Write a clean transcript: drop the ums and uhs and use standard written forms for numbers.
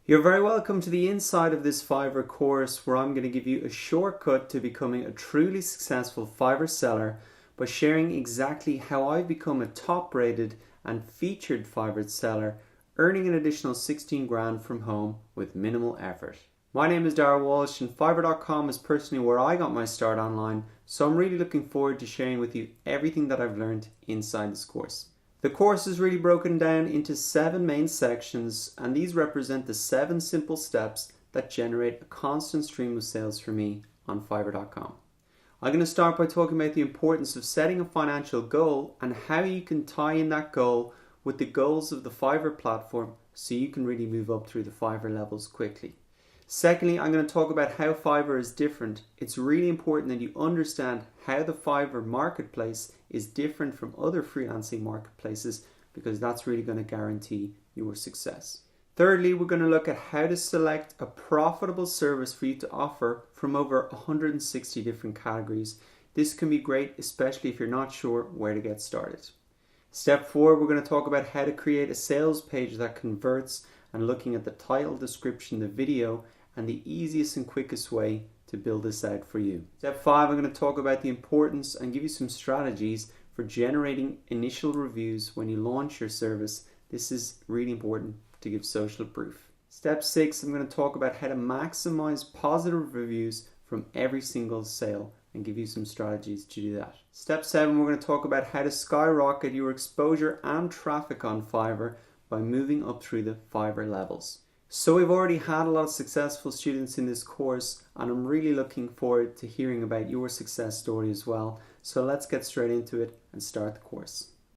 You're very welcome to the inside of this Fiverr course where I'm going to give you a shortcut to becoming a truly successful Fiverr seller by sharing exactly how I've become a top rated and featured Fiverr seller, earning an additional 16 grand from home with minimal effort. My name is Darragh Walsh and Fiverr.com is personally where I got my start online, so I'm really looking forward to sharing with you everything that I've learned inside this course. The course is really broken down into 7 main sections, and these represent the 7 simple steps that generate a constant stream of sales for me on Fiverr.com. I'm going to start by talking about the importance of setting a financial goal and how you can tie in that goal with the goals of the Fiverr platform so you can really move up through the Fiverr levels quickly. Secondly, I'm going to talk about how Fiverr is different. It's really important that you understand how the Fiverr marketplace is different from other freelancing marketplaces, because that's really going to guarantee your success. Thirdly, we're going to look at how to select a profitable service for you to offer from over 160 different categories. This can be great, especially if you're not sure where to get started. Step 4, we're going to talk about how to create a sales page that converts, and looking at the title, description, the video, and the easiest and quickest way to build this out for you. Step 5, I'm going to talk about the importance and give you some strategies for generating initial reviews when you launch your service. This is really important to give social proof. Step 6, I'm going to talk about how to maximize positive reviews from every single sale and give you some strategies to do that. Step 7, we're going to talk about how to skyrocket your exposure and traffic on Fiverr by moving up through the Fiverr levels. So we've already had a lot of successful students in this course, and I'm really looking forward to hearing about your success story as well. So let's get straight into it and start the course.